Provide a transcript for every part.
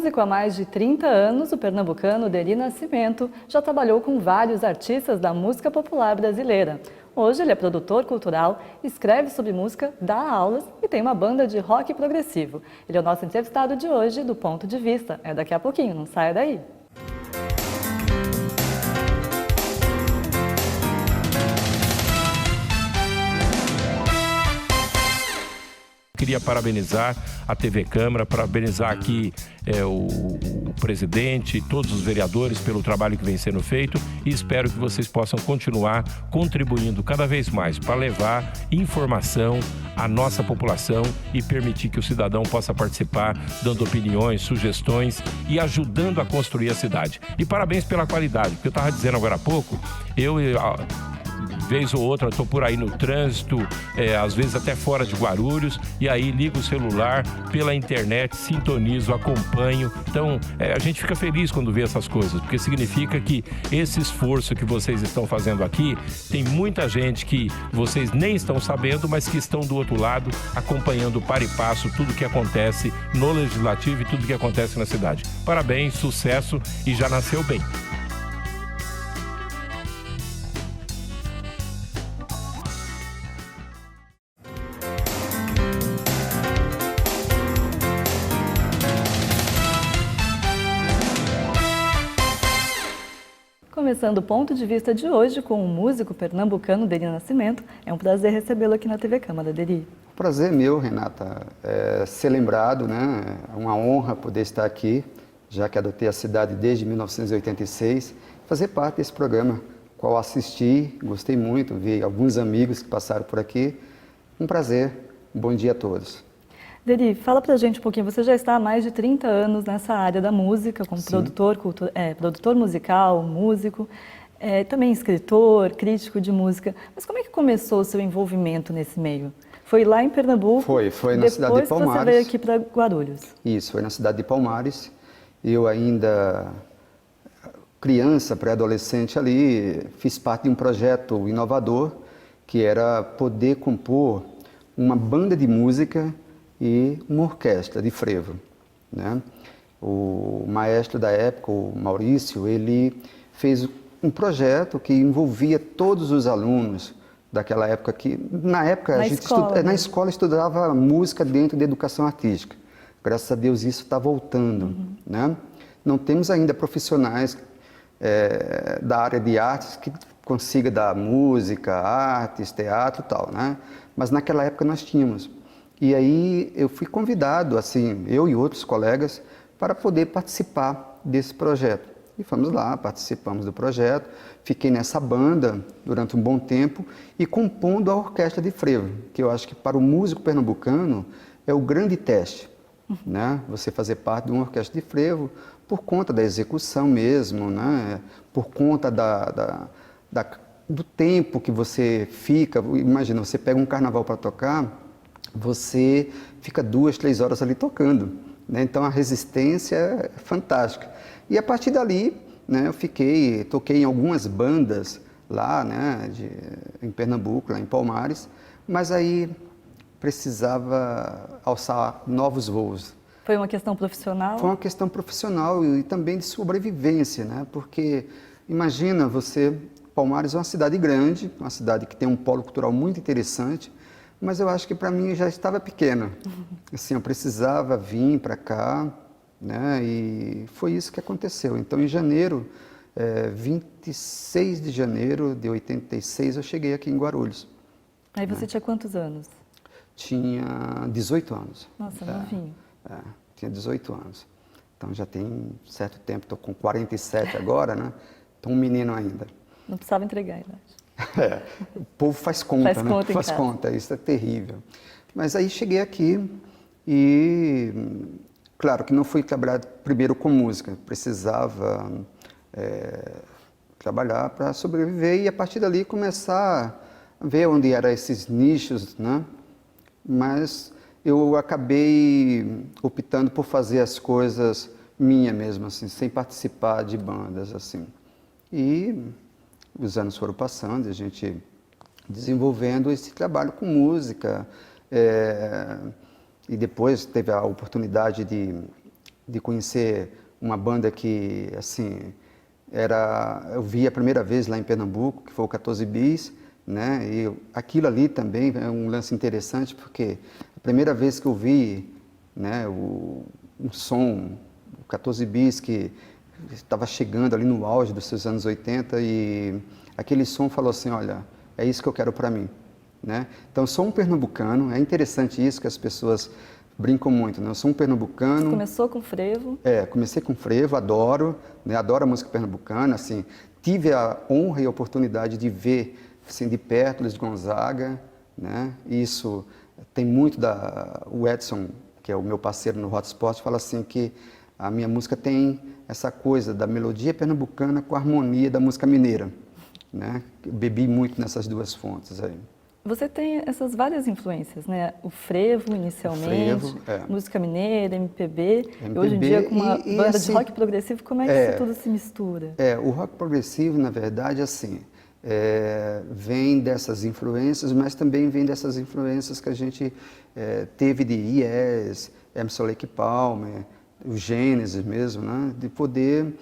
Músico há mais de 30 anos, o pernambucano Deri Nascimento já trabalhou com vários artistas da música popular brasileira. Hoje ele é produtor cultural, escreve sobre música, dá aulas e tem uma banda de rock progressivo. Ele é o nosso entrevistado de hoje do Ponto de Vista. É daqui a pouquinho, não saia daí. Queria parabenizar a TV Câmara, parabenizar aqui o presidente e todos os vereadores pelo trabalho que vem sendo feito e espero que vocês possam continuar contribuindo cada vez mais para levar informação à nossa população e permitir que o cidadão possa participar, dando opiniões, sugestões e ajudando a construir a cidade. E parabéns pela qualidade, porque eu estava dizendo agora há pouco, vez ou outra estou por aí no trânsito, às vezes até fora de Guarulhos, e aí ligo o celular pela internet, sintonizo, acompanho. Então, a gente fica feliz quando vê essas coisas, porque significa que esse esforço que vocês estão fazendo aqui, tem muita gente que vocês nem estão sabendo, mas que estão do outro lado, acompanhando para e passo tudo que acontece no Legislativo e tudo que acontece na cidade. Parabéns, sucesso e já nasceu bem. Começando o Ponto de Vista de hoje com o músico pernambucano Deri Nascimento. É um prazer recebê-lo aqui na TV Câmara, Deri. Prazer meu, Renata, ser lembrado, né? É uma honra poder estar aqui, já que adotei a cidade desde 1986, fazer parte desse programa, qual assisti, gostei muito, vi alguns amigos que passaram por aqui. Um prazer, um bom dia a todos. Deri, fala pra gente um pouquinho, você já está há mais de 30 anos nessa área da música, como produtor musical, músico, também escritor, crítico de música. Mas como é que começou o seu envolvimento nesse meio? Foi lá em Pernambuco? Foi na cidade de Palmares. Depois você veio aqui para Guarulhos? Isso, foi na cidade de Palmares. Eu ainda, criança, pré-adolescente ali, fiz parte de um projeto inovador, que era poder compor uma banda de música e uma orquestra de frevo, né? O maestro da época, o Maurício, ele fez um projeto que envolvia todos os alunos daquela época que, na época, na escola estudava música dentro da educação artística. Graças a Deus isso está voltando, né? Não temos ainda profissionais da área de artes que consiga dar música, artes, teatro e tal, né? Mas naquela época nós tínhamos. E aí eu fui convidado, assim, eu e outros colegas, para poder participar desse projeto. E fomos lá, participamos do projeto, fiquei nessa banda durante um bom tempo e compondo a orquestra de frevo, que eu acho que para o músico pernambucano é o grande teste, né? Você fazer parte de uma orquestra de frevo por conta da execução mesmo, né? Por conta do tempo que você fica. Imagina, você pega um carnaval para tocar, você fica 2, 3 horas ali tocando, né? Então a resistência é fantástica. E a partir dali, né, eu toquei em algumas bandas lá, né, em Pernambuco, lá em Palmares, mas aí precisava alçar novos voos. Foi uma questão profissional? Foi uma questão profissional e também de sobrevivência, né? Porque imagina Palmares é uma cidade grande, uma cidade que tem um polo cultural muito interessante, mas eu acho que para mim já estava pequeno. Assim, eu precisava vir para cá, né? E foi isso que aconteceu. Então, em janeiro, 26 de janeiro de 86, eu cheguei aqui em Guarulhos. Aí você tinha quantos anos? Tinha 18 anos. Nossa, novinho. Tinha 18 anos. Então, já tem certo tempo, estou com 47 agora, né? Estou um menino ainda. Não precisava entregar a idade. O povo faz conta, né? Faz conta, isso é terrível. Mas aí cheguei aqui e, claro que não fui trabalhar primeiro com música, precisava trabalhar para sobreviver e a partir dali começar a ver onde eram esses nichos, né? Mas eu acabei optando por fazer as coisas minha mesmo, assim, sem participar de bandas, assim. E os anos foram passando, a gente desenvolvendo esse trabalho com música, e depois teve a oportunidade de de conhecer uma banda que, assim, eu vi a primeira vez lá em Pernambuco, que foi o 14 Bis, né? E aquilo ali também é um lance interessante, porque a primeira vez que eu vi, né, um som, o 14 Bis, que estava chegando ali no auge dos seus anos 80, e aquele som falou assim, olha, é isso que eu quero para mim, né? Então, eu sou um pernambucano, é interessante isso que as pessoas brincam muito, né? Eu sou um pernambucano. Você começou com frevo? Comecei com frevo, adoro, né? Adoro a música pernambucana, assim, tive a honra e a oportunidade de ver, assim, de perto Luiz Gonzaga, né? Isso tem muito o Edson, que é o meu parceiro no Hotspot, fala assim que a minha música tem essa coisa da melodia pernambucana com a harmonia da música mineira, né? Eu bebi muito nessas duas fontes aí. Você tem essas várias influências, né? O frevo, inicialmente, música mineira, MPB, e hoje em dia com uma banda assim, de rock progressivo, como é que isso tudo se mistura? O rock progressivo, na verdade, assim, vem dessas influências, mas também vem dessas influências que a gente teve de Yes, Emerson Lake Palmer, o Gênesis mesmo, né? De poder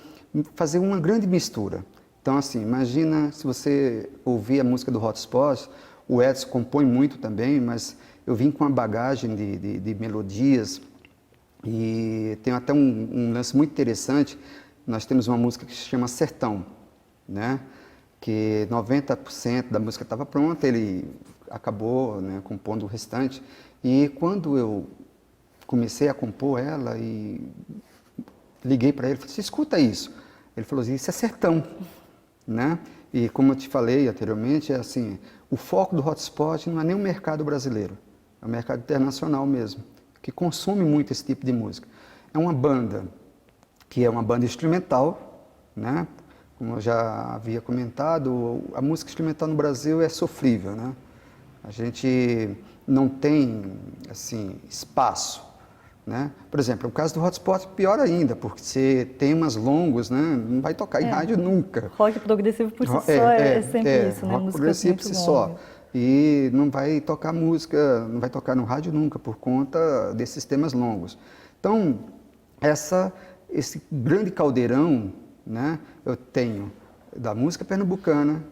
fazer uma grande mistura. Então, assim, imagina se você ouvir a música do Hotspot, o Edson compõe muito também, mas eu vim com uma bagagem de melodias e tem até um lance muito interessante. Nós temos uma música que se chama Sertão, né? Que 90% da música estava pronta, ele acabou, né, compondo o restante. E quando eu comecei a compor ela e liguei para ele, falei assim, escuta isso. Ele falou assim, isso é sertão, né? E como eu te falei anteriormente, é assim, o foco do Hotspot não é nem o mercado brasileiro, é o mercado internacional mesmo, que consome muito esse tipo de música. É uma banda que é uma banda instrumental, né? Como eu já havia comentado, a música instrumental no Brasil é sofrível, né? A gente não tem, assim, espaço, né? Por exemplo, o caso do Hotspot, pior ainda, porque você temas longos, né? Não vai tocar em rádio nunca. Rock progressivo por si só é sempre isso, né? Rock música progressivo por si só. E não vai tocar música, não vai tocar no rádio nunca, por conta desses temas longos. Então, esse grande caldeirão, né? Eu tenho da música pernambucana,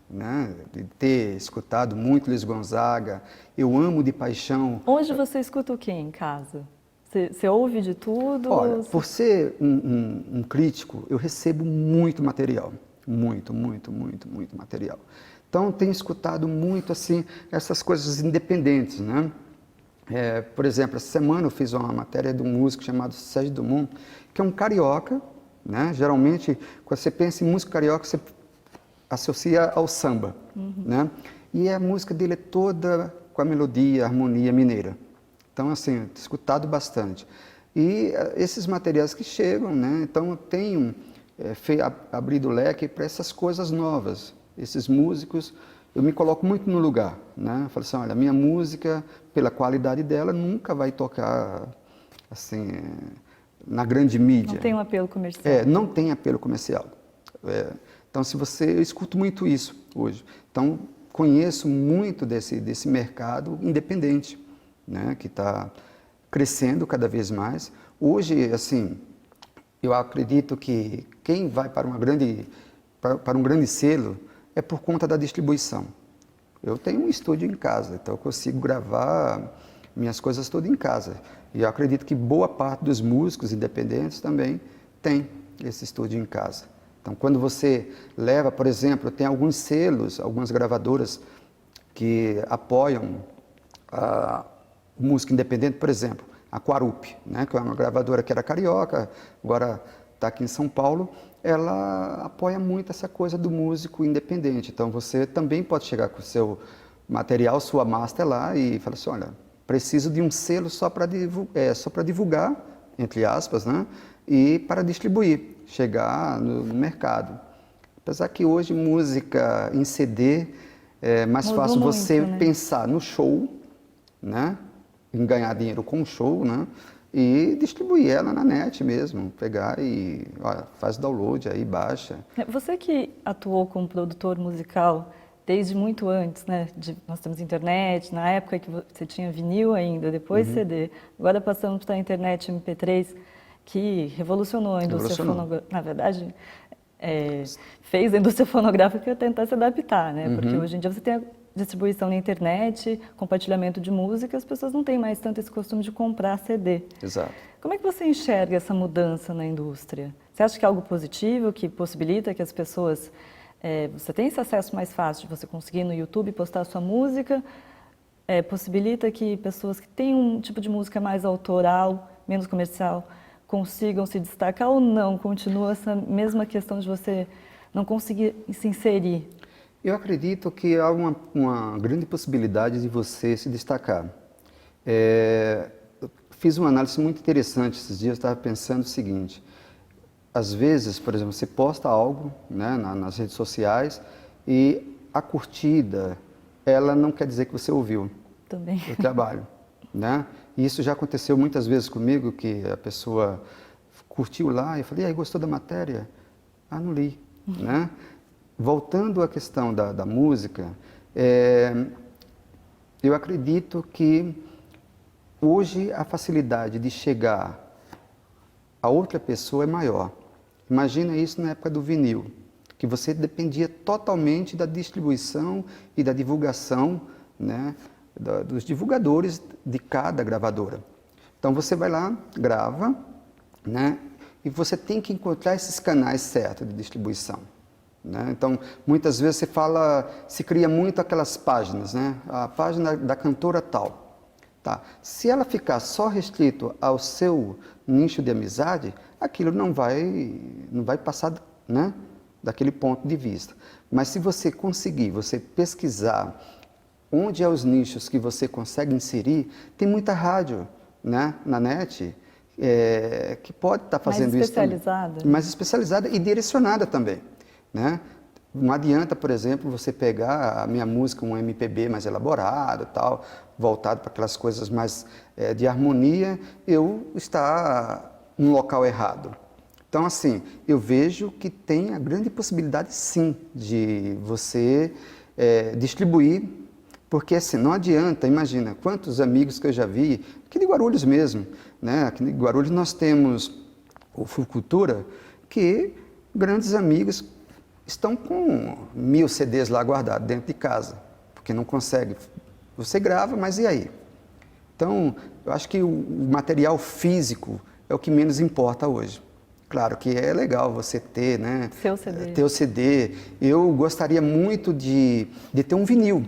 né? De ter escutado muito Luiz Gonzaga, eu amo de paixão. Hoje você escuta o que em casa? Você ouve de tudo? Olha, por ser um crítico, eu recebo muito material, muito material. Então, tenho escutado muito, assim, essas coisas independentes, né? Por exemplo, essa semana eu fiz uma matéria de um músico chamado Sérgio Dumont, que é um carioca, né? Geralmente, quando você pensa em música carioca, você associa ao samba, né? E a música dele é toda com a melodia, a harmonia mineira. Então, assim, eu tenho escutado bastante. E esses materiais que chegam, né? Então, eu tenho abrido o leque para essas coisas novas. Esses músicos, eu me coloco muito no lugar, né? Eu falo assim, olha, a minha música, pela qualidade dela, nunca vai tocar, assim, na grande mídia. Não tem um apelo comercial. Não tem apelo comercial. Então, eu escuto muito isso hoje. Então, conheço muito desse mercado independente, né, que está crescendo cada vez mais. Hoje, assim, eu acredito que quem vai para um grande selo é por conta da distribuição. Eu tenho um estúdio em casa, então eu consigo gravar minhas coisas todas em casa. E eu acredito que boa parte dos músicos independentes também tem esse estúdio em casa. Então, quando você leva, por exemplo, tem alguns selos, algumas gravadoras que apoiam música independente, por exemplo, a Quarup, né, que é uma gravadora que era carioca, agora está aqui em São Paulo, ela apoia muito essa coisa do músico independente. Então, você também pode chegar com o seu material, sua master lá e falar assim, olha, preciso de um selo só para divulgar, entre aspas, né, e para distribuir, chegar no mercado. Apesar que hoje música em CD é mais fácil muito, você pensar no show, né, em ganhar dinheiro com o show, né? E distribuir ela na net mesmo, pegar e faz download aí, baixa. Você que atuou como produtor musical desde muito antes, né? Nós temos internet, na época que você tinha vinil ainda, depois CD, agora passamos para a internet MP3. que revolucionou a indústria Revolucionou. fonográfica. Na verdade, fez a indústria fonográfica tentar se adaptar, né? Porque hoje em dia você tem a distribuição na internet, compartilhamento de música, as pessoas não têm mais tanto esse costume de comprar CD. Exato. Como é que você enxerga essa mudança na indústria? Você acha que é algo positivo, que possibilita que as pessoas... você tem esse acesso mais fácil de você conseguir no YouTube postar sua música, possibilita que pessoas que têm um tipo de música mais autoral, menos comercial, consigam se destacar ou não? Continua essa mesma questão de você não conseguir se inserir? Eu acredito que há uma grande possibilidade de você se destacar. Eu fiz uma análise muito interessante esses dias, eu estava pensando o seguinte: às vezes, por exemplo, você posta algo, né, nas redes sociais e a curtida, ela não quer dizer que você ouviu Também. o trabalho, né? E isso já aconteceu muitas vezes comigo, que a pessoa curtiu lá e eu falei, aí, gostou da matéria? Ah, não li, né? Voltando à questão da música, eu acredito que hoje a facilidade de chegar a outra pessoa é maior. Imagina isso na época do vinil, que você dependia totalmente da distribuição e da divulgação, né, dos divulgadores de cada gravadora. Então você vai lá, grava, né, e você tem que encontrar esses canais certos de distribuição, né? Então, muitas vezes se cria muito aquelas páginas, né? A página da cantora tal. Tá. Se ela ficar só restrito ao seu nicho de amizade, aquilo não vai passar, né, daquele ponto de vista. Mas se você conseguir, você pesquisar onde é os nichos que você consegue inserir, tem muita rádio, né, na net, que pode estar fazendo isso também. Mais especializada. Mais especializada e direcionada também, né? Não adianta, por exemplo, você pegar a minha música, um MPB mais elaborado, tal, voltado para aquelas coisas mais de harmonia, eu estar no local errado. Então, assim, eu vejo que tem a grande possibilidade, sim, de você distribuir, porque assim, não adianta, imagina, quantos amigos que eu já vi, aqui de Guarulhos mesmo, né? Aqui de Guarulhos nós temos o Fulcultura, que grandes amigos estão com 1000 CDs lá guardados dentro de casa, porque não consegue. Você grava, mas e aí? Então, eu acho que o material físico é o que menos importa hoje. Claro que é legal você ter, né? Seu CD. Ter o CD. Eu gostaria muito de ter um vinil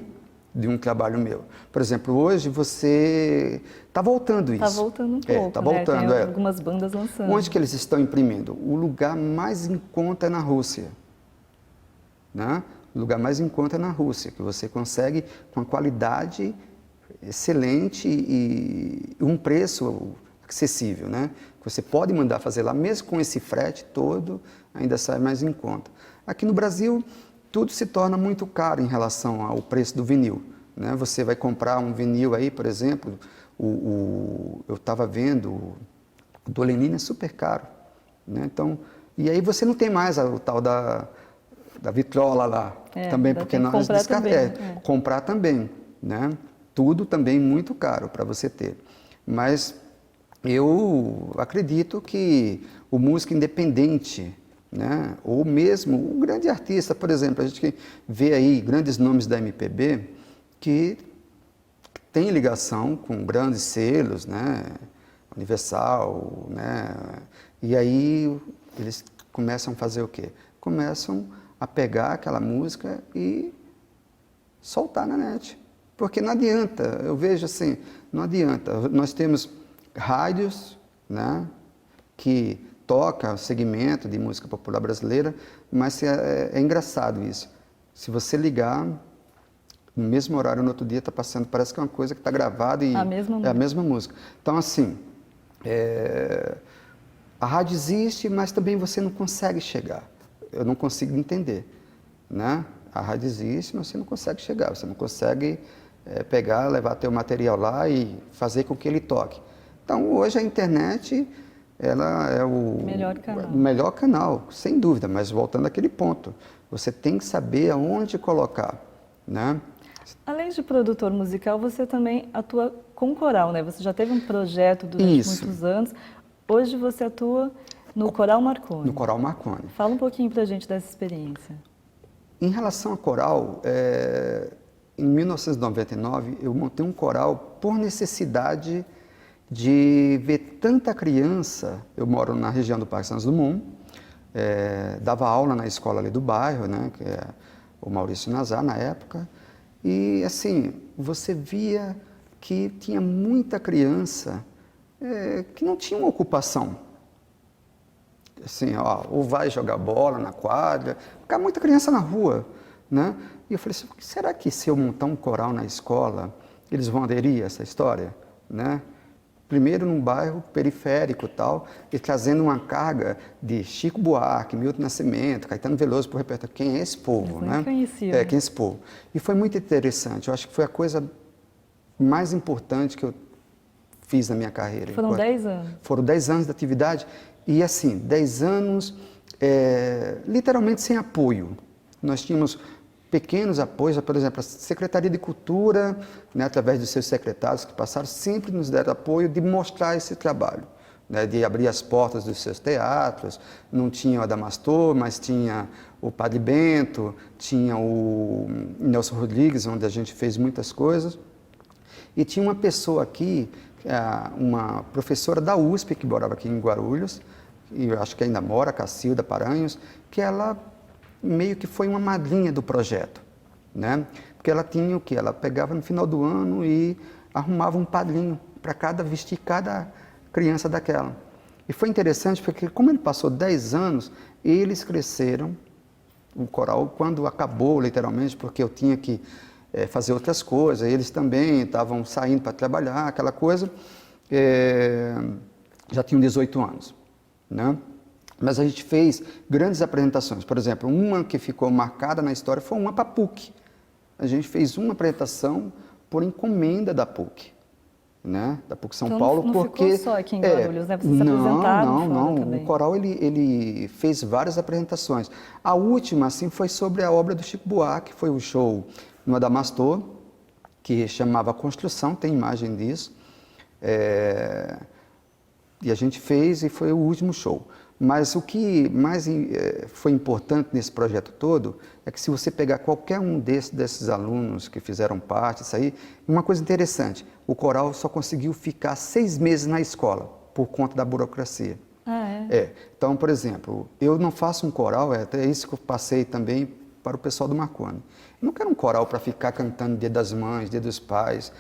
de um trabalho meu. Por exemplo, hoje você está voltando isso. Está voltando um pouco, está né? voltando, Tem algumas bandas lançando. Onde que eles estão imprimindo? O lugar mais em conta é na Rússia, né? O lugar mais em conta é na Rússia, que você consegue com uma qualidade excelente e um preço acessível, né? Que você pode mandar fazer lá, mesmo com esse frete todo, ainda sai mais em conta. Aqui no Brasil, tudo se torna muito caro em relação ao preço do vinil, né? Você vai comprar um vinil aí, por exemplo, eu estava vendo, o do Lenine é super caro, né? Então, e aí você não tem mais o tal da vitrola lá, também, porque nós comprar também, né? Tudo também muito caro para você ter. Mas eu acredito que o músico independente, né, ou mesmo o grande artista, por exemplo, a gente vê aí grandes nomes da MPB que tem ligação com grandes selos, né, Universal, né, e aí eles começam a fazer o quê? Começam a pegar aquela música e soltar na net. Porque não adianta, eu vejo assim, não adianta. Nós temos rádios, né, que toca o segmento de música popular brasileira, mas é engraçado isso. Se você ligar, no mesmo horário, no outro dia, está passando, parece que é uma coisa que está gravada e é a mesma música. Então, assim, a rádio existe, mas também você não consegue chegar. Eu não consigo entender, né? A rádio existe, mas você não consegue chegar, você não consegue pegar, levar teu material lá e fazer com que ele toque. Então, hoje a internet, ela é o melhor canal, sem dúvida, mas voltando àquele ponto, você tem que saber aonde colocar, né? Além de produtor musical, você também atua com coral, né? Você já teve um projeto durante muitos anos. Hoje você atua no Coral Marconi. No Coral Marconi. Fala um pouquinho pra gente dessa experiência. Em relação ao coral, em 1999 eu montei um coral por necessidade de ver tanta criança. Eu moro na região do Parque Santos Dumont, dava aula na escola ali do bairro, né, que é o Maurício Nazar na época, e assim, você via que tinha muita criança que não tinha uma ocupação. Assim, ou vai jogar bola na quadra, fica muita criança na rua, né? E eu falei assim, será que se eu montar um coral na escola, eles vão aderir a essa história, né? Primeiro num bairro periférico e tal, e trazendo uma carga de Chico Buarque, Milton Nascimento, Caetano Veloso para o repertório. Quem é esse povo, né? Conhecia. Quem é esse povo? E foi muito interessante, eu acho que foi a coisa mais importante que eu fiz na minha carreira. Foram 10 anos. Foram 10 anos de atividade. E assim, 10 anos literalmente sem apoio. Nós tínhamos pequenos apoios, por exemplo, a Secretaria de Cultura, né, através dos seus secretários que passaram, sempre nos deram apoio de mostrar esse trabalho, né, de abrir as portas dos seus teatros. Não tinha o Adamastor, mas tinha o Padre Bento, tinha o Nelson Rodrigues, onde a gente fez muitas coisas. E tinha uma pessoa aqui, uma professora da USP, que morava aqui em Guarulhos, e eu acho que ainda mora, Cacilda Paranhos, que ela meio que foi uma madrinha do projeto, né? Porque ela tinha o quê? Ela pegava no final do ano e arrumava um padrinho para vestir cada criança daquela. E foi interessante porque, como ele passou 10 anos, eles cresceram, o coral, quando acabou, literalmente, porque eu tinha que fazer outras coisas, eles também estavam saindo para trabalhar, aquela coisa, já tinham 18 anos, né? Mas a gente fez grandes apresentações. Por exemplo, uma que ficou marcada na história foi uma para a PUC. A gente fez uma apresentação por encomenda da PUC, né? Da PUC São Paulo, não porque ficou só aqui em Guarulhos, né? Vocês se apresentaram não. também. O coral ele fez várias apresentações. A última, assim, foi sobre a obra do Chico Buarque, foi o show no Adamastor, que chamava Construção, tem imagem disso. E a gente fez e foi o último show. Mas o que mais foi importante nesse projeto todo é que se você pegar qualquer um desses alunos que fizeram parte, isso aí, uma coisa interessante, o coral só conseguiu ficar 6 meses na escola por conta da burocracia. Ah, Então, por exemplo, eu não faço um coral, até isso que eu passei também para o pessoal do Marconi. Eu não quero um coral para ficar cantando Dia das Mães, Dia dos Pais,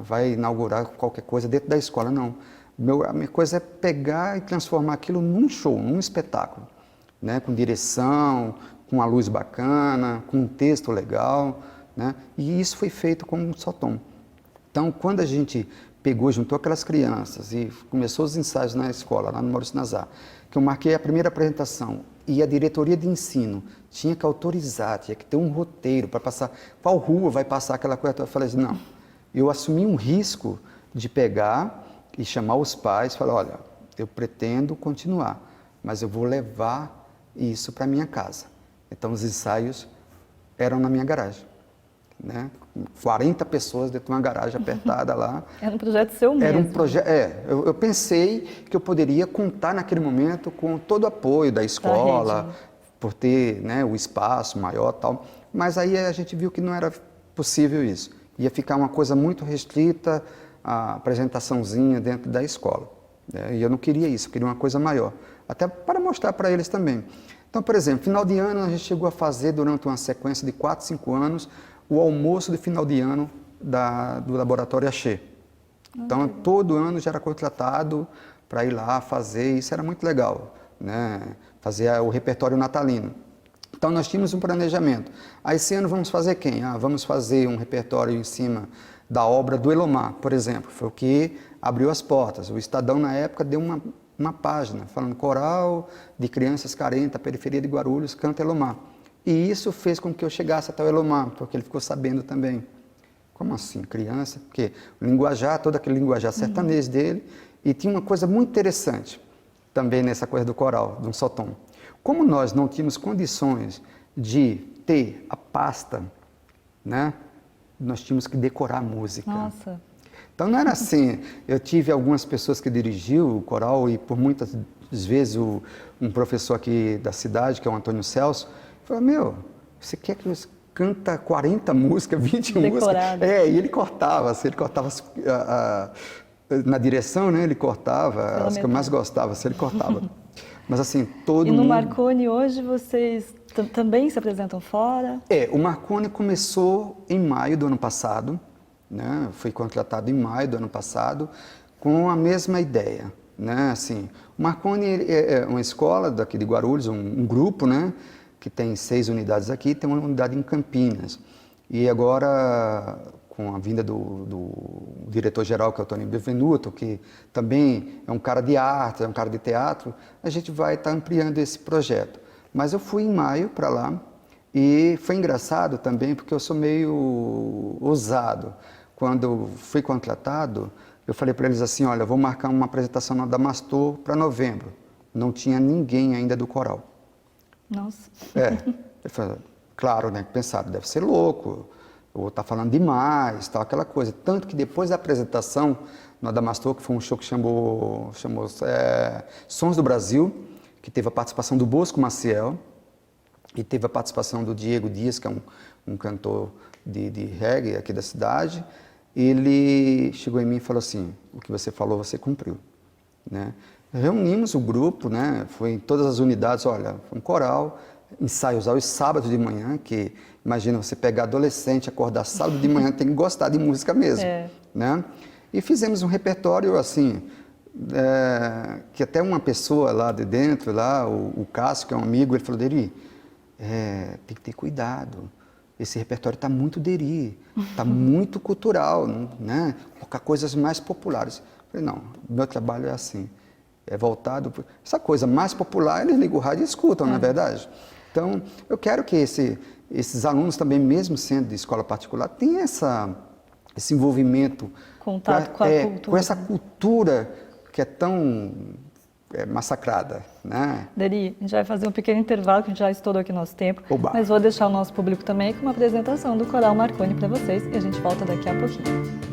vai inaugurar qualquer coisa dentro da escola, não. A minha coisa é pegar e transformar aquilo num show, num espetáculo, né? Com direção, com uma luz bacana, com um texto legal, né? E isso foi feito com um só tom. Então, quando a gente juntou aquelas crianças e começou os ensaios na escola, lá no Maurício Nazar, que eu marquei a primeira apresentação e a diretoria de ensino tinha que autorizar, tinha que ter um roteiro para passar, qual rua vai passar aquela coisa. Eu falei assim, não, eu assumi um risco de pegar e chamar os pais e falar, olha, eu pretendo continuar, mas eu vou levar isso para minha casa. Então, os ensaios eram na minha garagem, né? 40 pessoas dentro de uma garagem apertada lá. Era um projeto seu mesmo. Era um projeto, eu pensei que eu poderia contar naquele momento com todo o apoio da escola, por ter, né, o espaço maior e tal, mas aí a gente viu que não era possível isso. Ia ficar uma coisa muito restrita, a apresentaçãozinha dentro da escola, né? E eu não queria isso, eu queria uma coisa maior, até para mostrar para eles também. Então, por exemplo, final de ano a gente chegou a fazer, durante uma sequência de 4, 5 anos, o almoço de final de ano do Laboratório Axê. Então, todo ano já era contratado para ir lá fazer, isso era muito legal, né? Fazer o repertório natalino. Então, nós tínhamos um planejamento. Esse ano vamos fazer quem? Vamos fazer um repertório em cima da obra do Elomar, por exemplo. Foi o que abriu as portas. O Estadão, na época, deu uma página falando coral de crianças carentes da periferia de Guarulhos, canta Elomar. E isso fez com que eu chegasse até o Elomar, porque ele ficou sabendo também. Como assim, criança? Porque o linguajar, todo aquele linguajar sertanejo dele, e tinha uma coisa muito interessante também nessa coisa do coral, de um só tom. Como nós não tínhamos condições de ter a pasta, né? Nós tínhamos que decorar a música. Nossa. Então não era assim. Eu tive algumas pessoas que dirigiu o coral e por muitas vezes um professor aqui da cidade, que é o Antônio Celso, falou, meu, você quer que eu canta 40 músicas, 20 Decorado. músicas? E ele cortava, assim, na direção, né? Ele cortava as que eu mais gostava, assim, ele cortava. Mas assim, todo E no mundo... Marconi hoje vocês também se apresentam fora? O Marconi começou em maio do ano passado, né? Foi contratado em maio do ano passado, com a mesma ideia, né? Assim, o Marconi é uma escola daqui de Guarulhos, um grupo, né? Que tem 6 unidades aqui, tem uma unidade em Campinas. E agora, com a vinda do diretor-geral, que é o Tony Benvenuto, que também é um cara de arte, é um cara de teatro, a gente vai estar ampliando esse projeto. Mas eu fui em maio para lá e foi engraçado também, porque eu sou meio ousado. Quando fui contratado, eu falei para eles assim, olha, eu vou marcar uma apresentação na Adamastor para novembro. Não tinha ninguém ainda do coral. Nossa. Eu falei, claro, né, pensaram, deve ser louco, ou tá falando demais, tal, aquela coisa. Tanto que depois da apresentação no Adamastor, que foi um show que chamou Sons do Brasil, que teve a participação do Bosco Maciel, e teve a participação do Diego Dias, que é um cantor de reggae aqui da cidade. Ele chegou em mim e falou assim, o que você falou, você cumpriu, né? Reunimos o grupo, né? Foi em todas as unidades, olha, foi um coral, ensaios aos sábados de manhã, que imagina você pegar adolescente, acordar sábado de manhã, tem que gostar de música mesmo, né? E fizemos um repertório assim, que até uma pessoa lá de dentro, lá, o Cássio, que é um amigo, ele falou, Deri, tem que ter cuidado, esse repertório está muito deri, está muito cultural, né? Colocar coisas mais populares. Eu falei, não, meu trabalho é assim, é voltado... Essa coisa mais popular, eles ligam o rádio e escutam, não é verdade? Então, eu quero que esses alunos também, mesmo sendo de escola particular, tenham esse envolvimento... Contato com a cultura. Com essa cultura que é tão massacrada, né? Deri, a gente vai fazer um pequeno intervalo, que a gente já estourou aqui nosso tempo. Oba. Mas vou deixar o nosso público também com uma apresentação do Coral Marconi para vocês e a gente volta daqui a pouquinho.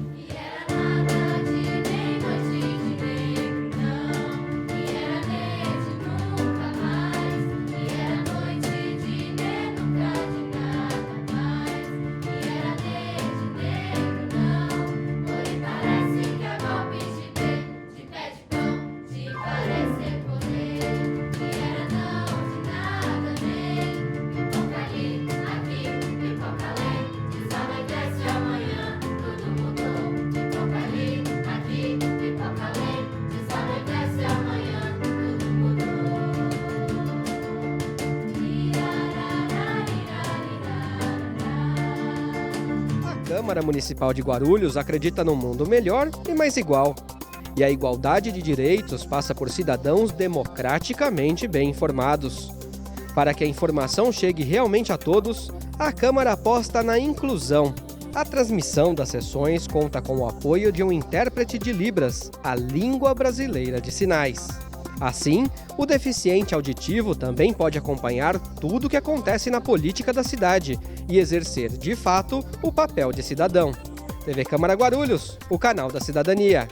A Câmara Municipal de Guarulhos acredita num mundo melhor e mais igual. E a igualdade de direitos passa por cidadãos democraticamente bem informados. Para que a informação chegue realmente a todos, a Câmara aposta na inclusão. A transmissão das sessões conta com o apoio de um intérprete de Libras, a língua brasileira de sinais. Assim, o deficiente auditivo também pode acompanhar tudo o que acontece na política da cidade e exercer, de fato, o papel de cidadão. TV Câmara Guarulhos, o canal da cidadania.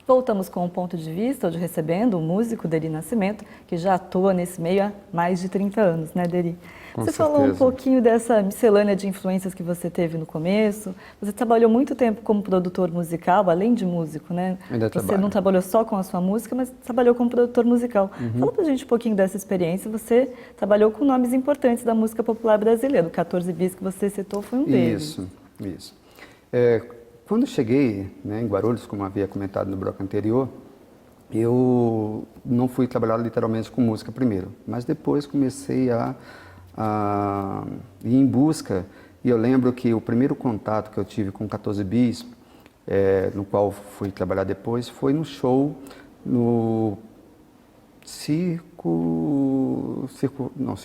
Voltamos com um ponto de vista, hoje recebendo o músico Deri Nascimento, que já atua nesse meio há mais de 30 anos, né, Deri? Você falou um pouquinho dessa miscelânea de influências que você teve no começo. Você trabalhou muito tempo como produtor musical, além de músico, né? Ainda você trabalho. não trabalhou só com a sua música, mas trabalhou como produtor musical. Fala pra gente um pouquinho dessa experiência. Você trabalhou com nomes importantes da música popular brasileira. O 14 Bis que você citou foi um deles. Isso. Quando eu cheguei, né, em Guarulhos, como havia comentado no bloco anterior, eu não fui trabalhar literalmente com música primeiro, mas depois comecei a ir em busca, e eu lembro que o primeiro contato que eu tive com 14 Bis, no qual fui trabalhar depois, foi no show no Circo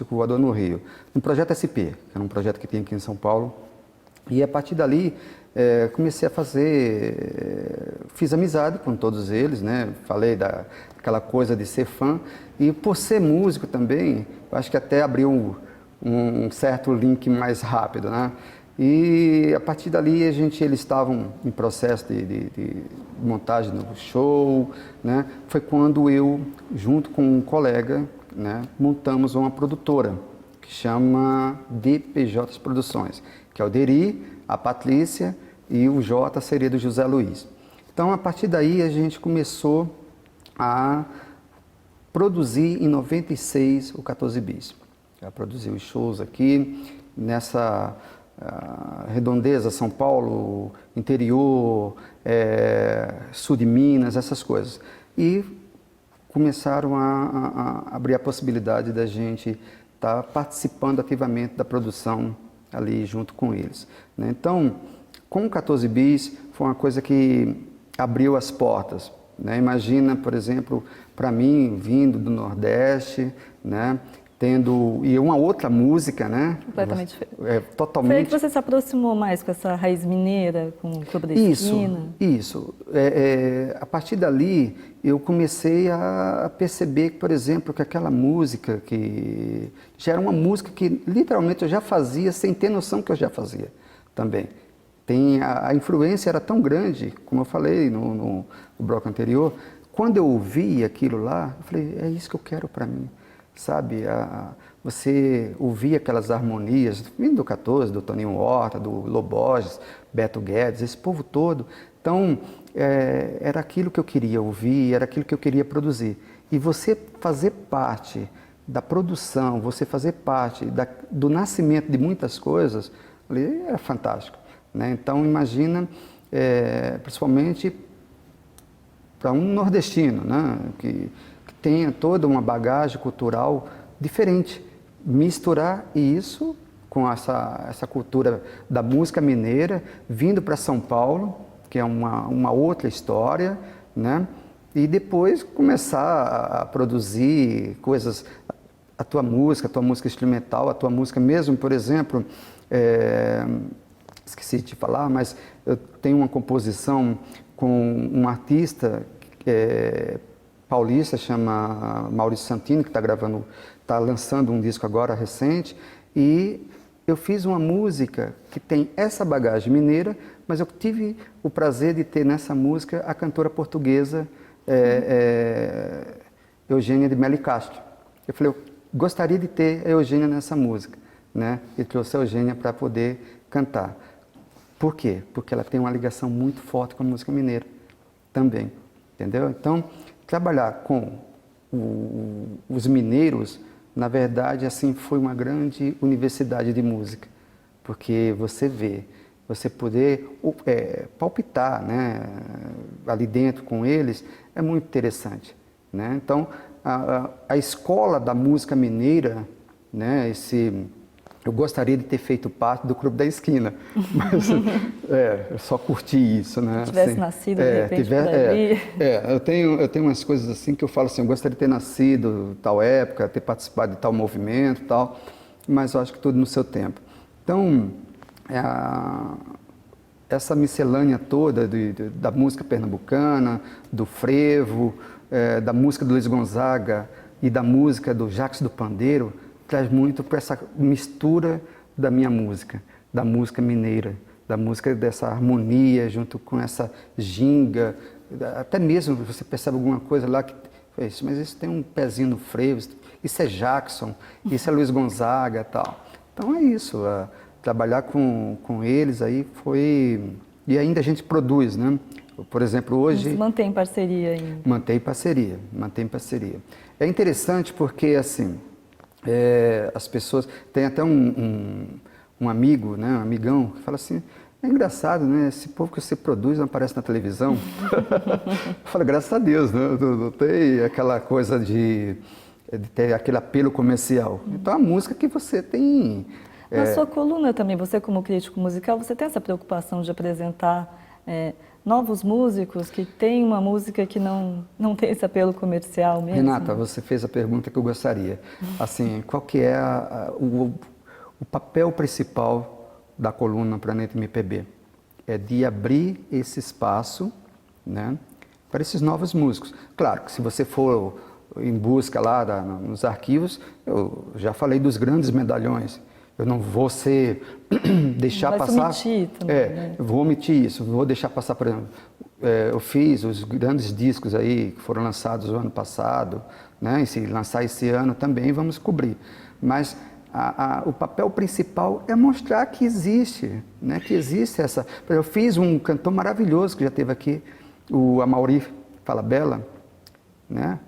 Voador no Rio, no Projeto SP, que era um projeto que tinha aqui em São Paulo, e a partir dali comecei a fazer fiz amizade com todos eles, né? Falei daquela coisa de ser fã. E por ser músico também, eu acho que até abriu um certo link mais rápido, né? E a partir dali eles estavam em processo de montagem do show, né? Foi quando eu, junto com um colega, né, montamos uma produtora que chama DPJ Produções, que é o Deri, a Patrícia e o J seria do José Luiz. Então, a partir daí, a gente começou a produzir em 96 o 14 Bis. Já produziu os shows aqui, nessa redondeza, São Paulo, interior, sul de Minas, essas coisas. E começaram a abrir a possibilidade da gente estar participando ativamente da produção ali junto com eles, né? Então, com o 14 Bis, foi uma coisa que abriu as portas, né? Imagina, por exemplo, para mim, vindo do Nordeste, né? Tendo e uma outra música, né? Completamente diferente. Totalmente. Foi aí que você se aproximou mais com essa raiz mineira, com o Clube da Esquina? Isso. A partir dali, eu comecei a perceber, por exemplo, que aquela música que já era uma música que literalmente eu já fazia sem ter noção que eu já fazia também. A influência era tão grande, como eu falei no bloco anterior, quando eu ouvi aquilo lá, eu falei, é isso que eu quero para mim. Sabe, você ouvia aquelas harmonias, vindo do 14, do Toninho Horta, do Loborges, Beto Guedes, esse povo todo. Então, era aquilo que eu queria ouvir, era aquilo que eu queria produzir. E você fazer parte da produção, você fazer parte do nascimento de muitas coisas, ali é fantástico, né? Então, imagina, principalmente para um nordestino, né? Que tenha toda uma bagagem cultural diferente. Misturar isso com essa cultura da música mineira, vindo para São Paulo, que é uma outra história, né? E depois começar a produzir coisas, a tua música instrumental, a tua música mesmo, por exemplo, esqueci de falar, mas eu tenho uma composição com um artista paulista, chama Maurício Santini, que está lançando um disco agora recente, e eu fiz uma música que tem essa bagagem mineira, mas eu tive o prazer de ter nessa música a cantora portuguesa Eugênia de Melo Castro. Eu falei, eu gostaria de ter a Eugênia nessa música, né? E trouxe a Eugênia para poder cantar. Por quê? Porque ela tem uma ligação muito forte com a música mineira também, entendeu? Então, trabalhar com os mineiros, na verdade, assim, foi uma grande universidade de música, porque você poder palpitar, né, ali dentro com eles, é muito interessante, né? Então, a escola da música mineira, né, eu gostaria de ter feito parte do Clube da Esquina, mas eu só curti isso, né? Se tivesse assim, nascido, de repente, por ali. eu tenho umas coisas assim que eu falo assim, eu gostaria de ter nascido tal época, ter participado de tal movimento e tal, mas eu acho que tudo no seu tempo. Então, essa miscelânea toda da música pernambucana, do frevo, da música do Luiz Gonzaga e da música do Jacques do Pandeiro, traz muito para essa mistura da minha música, da música mineira, da música dessa harmonia junto com essa ginga, até mesmo você percebe alguma coisa lá que mas isso tem um pezinho no frevo, isso é Jackson, isso é Luiz Gonzaga e tal. Então é isso, trabalhar com eles aí foi... E ainda a gente produz, né? Por exemplo, hoje... Mas mantém parceria ainda. Mantém parceria. É interessante porque, assim, as pessoas... Tem até um amigo, né, um amigão, que fala assim, é engraçado, né? Esse povo que você produz não aparece na televisão. Eu falo, graças a Deus, né? Não tem aquela coisa de ter aquele apelo comercial. Então, a música que você tem... Na sua coluna também, você como crítico musical, você tem essa preocupação de apresentar novos músicos que têm uma música que não tem esse apelo comercial mesmo? Renata, você fez a pergunta que eu gostaria. Assim, qual que é o papel principal da coluna Planeta MPB? É de abrir esse espaço, né? Para esses novos músicos. Claro que se você for em busca lá nos arquivos, eu já falei dos grandes medalhões. Eu não vou deixar passar. Omitir também, né? Eu vou omitir isso. Vou deixar passar, por exemplo, eu fiz os grandes discos aí que foram lançados no ano passado, né? E se lançar esse ano também vamos cobrir. Mas o papel principal é mostrar que existe, né? Que existe essa. Eu fiz um cantor maravilhoso que já teve aqui, o Amaury Falabella, né?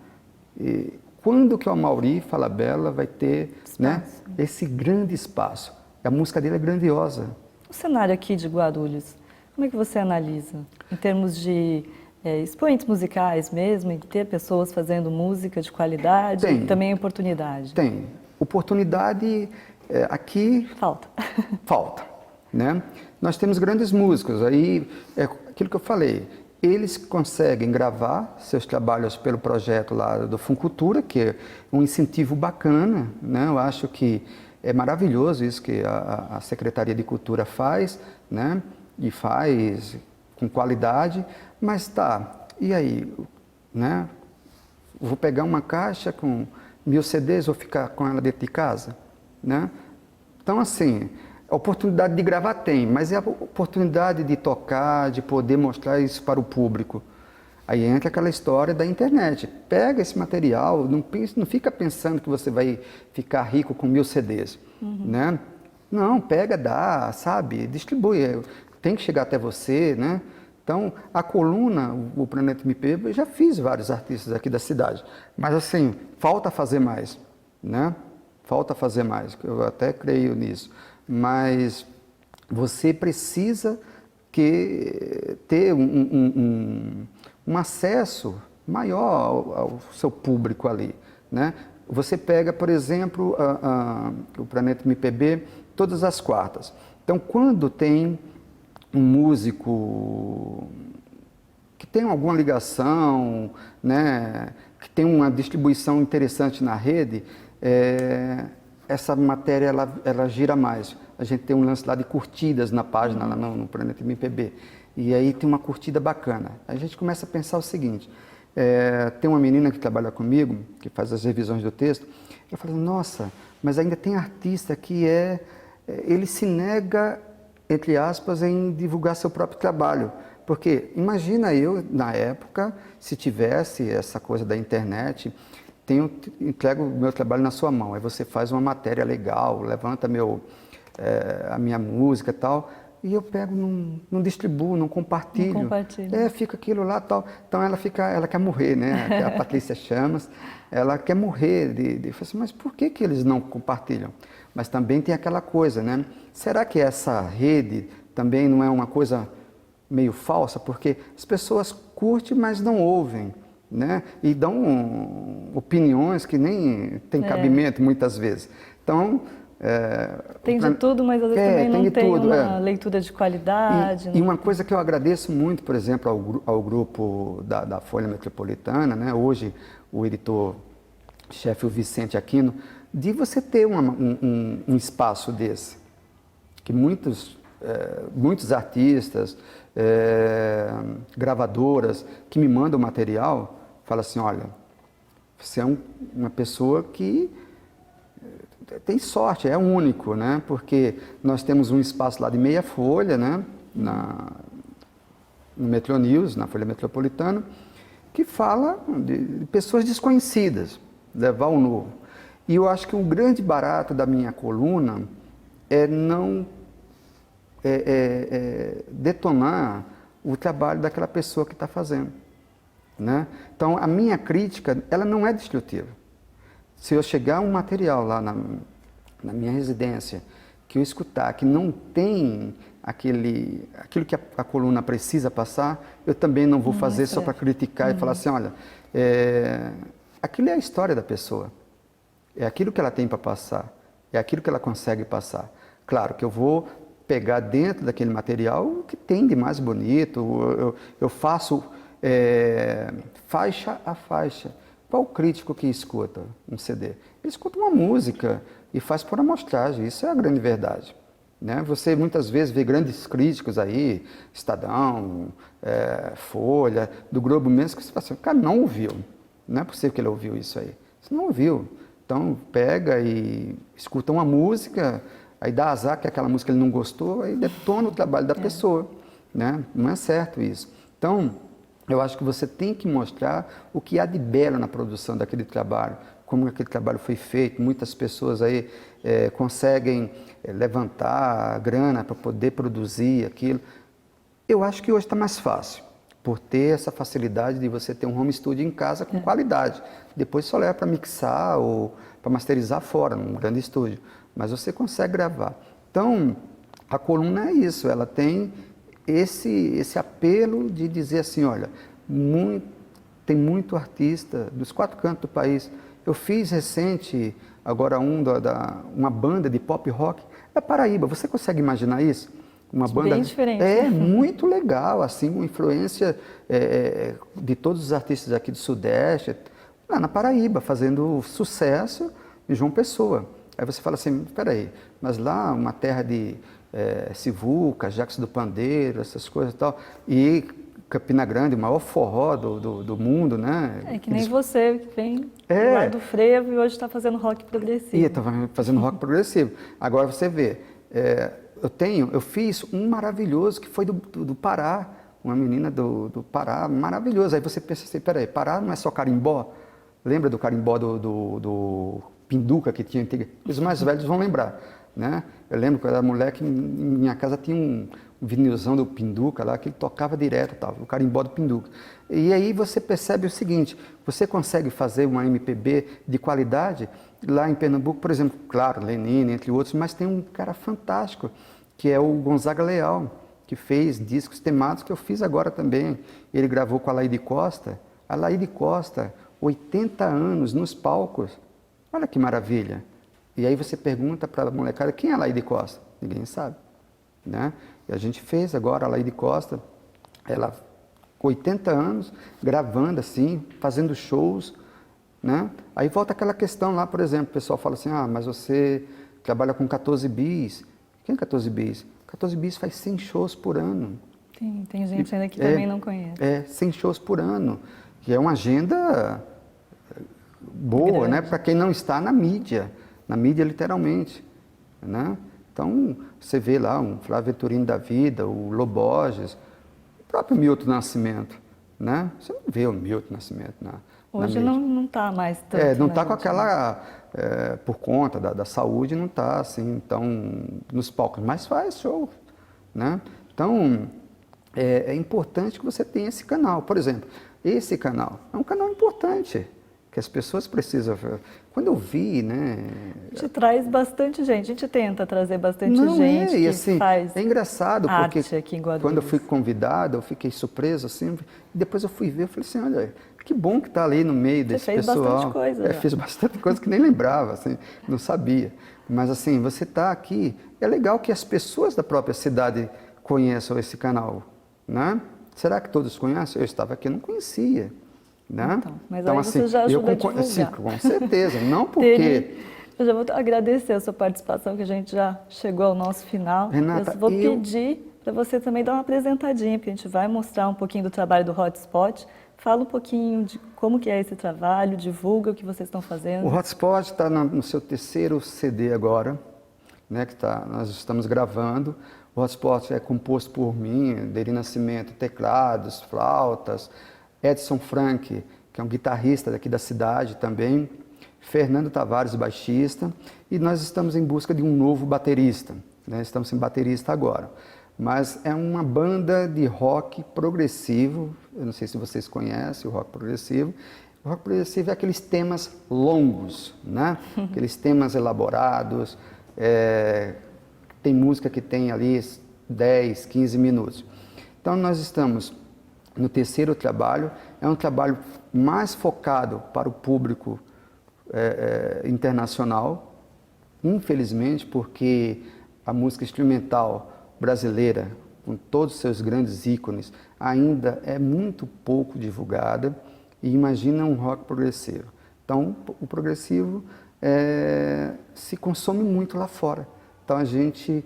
E quando que o Amaury Falabella vai ter, né, esse grande espaço? A música dele é grandiosa. O cenário aqui de Guarulhos, como é que você analisa? Em termos de expoentes musicais mesmo, em ter pessoas fazendo música de qualidade, e também oportunidade? Tem. Oportunidade aqui... Falta. Falta, né? Nós temos grandes músicos, aí é aquilo que eu falei, eles conseguem gravar seus trabalhos pelo projeto lá do Funcultura, que é um incentivo bacana, né? Eu acho que é maravilhoso isso que a Secretaria de Cultura faz, né? E faz com qualidade, mas tá, e aí, né? Vou pegar uma caixa com 1000 CDs, vou ficar com ela dentro de casa, né? Então, assim, a oportunidade de gravar tem, mas é a oportunidade de tocar, de poder mostrar isso para o público. Aí entra aquela história da internet. Pega esse material, não fica pensando que você vai ficar rico com 1000 CDs, né? Não, pega, dá, sabe? Distribui, tem que chegar até você, né? Então, a coluna, o Planeta MP, eu já fiz vários artistas aqui da cidade, mas assim, falta fazer mais, né? Falta fazer mais, eu até creio nisso, mas você precisa ter um acesso maior ao seu público ali, né? Você pega, por exemplo, o Planeta MPB todas as quartas. Então, quando tem um músico que tem alguma ligação, né, que tem uma distribuição interessante na rede, essa matéria ela gira mais. A gente tem um lance lá de curtidas na página, lá no Planeta MPB. E aí tem uma curtida bacana. A gente começa a pensar o seguinte, tem uma menina que trabalha comigo, que faz as revisões do texto, ela fala, nossa, mas ainda tem artista que ele se nega, entre aspas, em divulgar seu próprio trabalho. Porque imagina eu, na época, se tivesse essa coisa da internet, entrego o meu trabalho na sua mão, aí você faz uma matéria legal, levanta a minha música e tal, e eu pego, não distribuo, não compartilho. Não compartilho. Fica aquilo lá tal. Então ela quer morrer, né? A Patrícia Chamas, ela quer morrer eu falei assim, mas por que eles não compartilham? Mas também tem aquela coisa, né? Será que essa rede também não é uma coisa meio falsa? Porque as pessoas curtem, mas não ouvem, né? E dão opiniões que nem tem cabimento muitas vezes. Então... tem de tudo, mas às vezes também não tem tudo, uma leitura de qualidade. E uma coisa que eu agradeço muito, por exemplo, ao grupo da Folha Metropolitana, né? Hoje o editor-chefe, o Vicente Aquino, de você ter um espaço desse, que muitos artistas, gravadoras que me mandam material, falam assim, olha, você é uma pessoa que tem sorte, é único, né? Porque nós temos um espaço lá de meia folha, né? No Metro News, na Folha Metropolitana, que fala de pessoas desconhecidas, levar o novo. E eu acho que o grande barato da minha coluna é não detonar o trabalho daquela pessoa que está fazendo, né? Então, a minha crítica, ela não é destrutiva. Se eu chegar um material lá na minha residência, que eu escutar, que não tem aquilo que a coluna precisa passar, eu também não vou fazer só para criticar e falar assim, olha, aquilo é a história da pessoa, é aquilo que ela tem para passar, é aquilo que ela consegue passar. Claro que eu vou pegar dentro daquele material o que tem de mais bonito, eu faço faixa a faixa. Qual o crítico que escuta um CD? Ele escuta uma música e faz por amostragem, isso é a grande verdade, né? Você muitas vezes vê grandes críticos aí, Estadão, Folha, do Globo mesmo, que você fala assim, o cara não ouviu. Não é possível que ele ouviu isso aí. Você não ouviu. Então, pega e escuta uma música, aí dá azar que aquela música ele não gostou, aí detona o trabalho da pessoa, né? Não é certo isso. Então, eu acho que você tem que mostrar o que há de belo na produção daquele trabalho, como aquele trabalho foi feito. Muitas pessoas aí conseguem levantar a grana para poder produzir aquilo. Eu acho que hoje está mais fácil, por ter essa facilidade de você ter um home studio em casa com qualidade. Depois só leva para mixar ou para masterizar fora, num grande estúdio. Mas você consegue gravar. Então, a coluna é isso, ela tem esse apelo de dizer assim, olha, tem muito artista dos 4 cantos do país. Eu fiz recente, agora uma banda de pop rock da Paraíba. Você consegue imaginar isso? Uma banda bem diferente. Muito legal, assim, uma influência de todos os artistas aqui do Sudeste, lá na Paraíba, fazendo sucesso em João Pessoa. Aí você fala assim, peraí, mas lá uma terra de Sivuca, Jacques do Pandeiro, essas coisas e tal, e Campina Grande, o maior forró do mundo, né? É que nem você, que vem lá do frevo e hoje está fazendo rock progressivo. E estava fazendo rock progressivo. Agora você vê, eu fiz um maravilhoso que foi do Pará, uma menina do Pará, maravilhoso. Aí você pensa assim, peraí, Pará não é só carimbó? Lembra do carimbó do Pinduca que tinha antiga? Os mais velhos vão lembrar, né? Eu lembro que eu era moleque, em minha casa tinha um vinilzão do Pinduca lá, que ele tocava direto, tal, o carimbó do Pinduca. E aí você percebe o seguinte, você consegue fazer uma MPB de qualidade lá em Pernambuco, por exemplo, claro, Lenine, entre outros, mas tem um cara fantástico, que é o Gonzaga Leal, que fez discos temáticos que eu fiz agora também. Ele gravou com a Laíde Costa. A Laíde Costa, 80 anos nos palcos. Olha que maravilha. E aí você pergunta para a molecada, quem é a Laíde Costa? Ninguém sabe, né? E a gente fez agora a Laíde Costa, ela com 80 anos, gravando assim, fazendo shows, né? Aí volta aquela questão lá, por exemplo, o pessoal fala assim, mas você trabalha com 14 bis. Quem é 14 bis? 14 bis faz 100 shows por ano. Tem gente ainda que também não conhece. 100 shows por ano, que é uma agenda boa, grande, né? Para quem não está na mídia literalmente, né? Então, você vê lá um Flávio Venturini da vida, o Loborges, o próprio Milton Nascimento, né? Você não vê o Milton Nascimento na Hoje mídia. não está mais tanto. Não está com aquela, por conta da saúde, não está assim, tão nos palcos, mas faz show, né? Então, é importante que você tenha esse canal. Por exemplo, esse canal é um canal importante, que as pessoas precisam. Quando eu vi, né? A gente traz bastante gente, a gente tenta trazer bastante Não, gente e que assim, faz é engraçado, porque aqui em Guarulhos. quando eu fui convidado, eu fiquei surpreso, assim, e depois eu fui ver, eu falei assim, olha, que bom que está ali no meio desse pessoal. Você fez bastante coisa. Fiz bastante coisa que nem lembrava, assim, não sabia. Mas assim, você está aqui, é legal que as pessoas da própria cidade conheçam esse canal, né? Será que todos conhecem? Eu estava aqui, eu não conhecia. Né? Mas aí você já ajuda a divulgar. Sim, com certeza, não porque... Eu já vou agradecer a sua participação, que a gente já chegou ao nosso final. Renata, eu vou pedir para você também dar uma apresentadinha, porque a gente vai mostrar um pouquinho do trabalho do Hotspot. Fala um pouquinho de como que é esse trabalho, divulga o que vocês estão fazendo. O Hotspot está no seu 3º CD agora, né, que nós estamos gravando. O Hotspot é composto por mim, Deri Nascimento, teclados, flautas, Edson Frank, que é um guitarrista daqui da cidade também, Fernando Tavares, baixista, e nós estamos em busca de um novo baterista, né? Estamos sem baterista agora, mas é uma banda de rock progressivo, eu não sei se vocês conhecem o rock progressivo. O rock progressivo é aqueles temas longos, né? Aqueles temas elaborados, tem música que tem ali 10, 15 minutos. Então nós estamos no 3º trabalho, é um trabalho mais focado para o público internacional, infelizmente, porque a música instrumental brasileira, com todos os seus grandes ícones, ainda é muito pouco divulgada, e imagina um rock progressivo. Então, o progressivo se consome muito lá fora. Então, a gente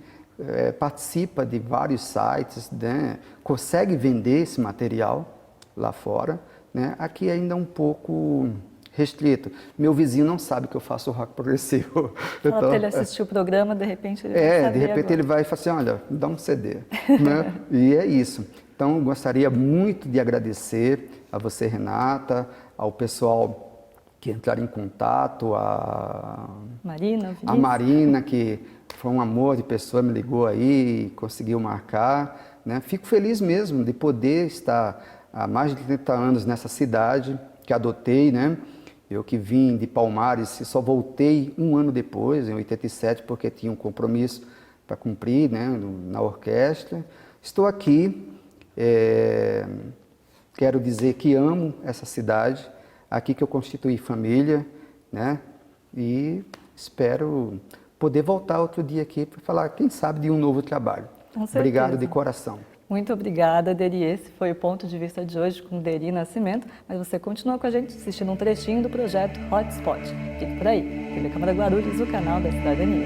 participa de vários sites, né? Consegue vender esse material lá fora, né? Aqui ainda é um pouco restrito. Meu vizinho não sabe que eu faço rock progressivo. Fala para ele assistir o programa, de repente ele vai saber de repente agora. ele vai falar assim, olha, dá um CD. Né? E é isso. Então, gostaria muito de agradecer a você, Renata, ao pessoal que entraram em contato, a Marina, que foi um amor de pessoa, me ligou aí e conseguiu marcar. Né? Fico feliz mesmo de poder estar há mais de 30 anos nessa cidade que adotei, né? Eu que vim de Palmares e só voltei um ano depois, em 87, porque tinha um compromisso para cumprir, né, na orquestra. Estou aqui, quero dizer que amo essa cidade, aqui que eu constituí família, né, e espero poder voltar outro dia aqui para falar, quem sabe, de um novo trabalho. Com certeza. Obrigado de coração. Muito obrigada, Deri. Esse foi o ponto de vista de hoje com Deri Nascimento, mas você continua com a gente assistindo um trechinho do projeto Hotspot. Fique por aí. TV Câmara Guarulhos, o canal da cidadania.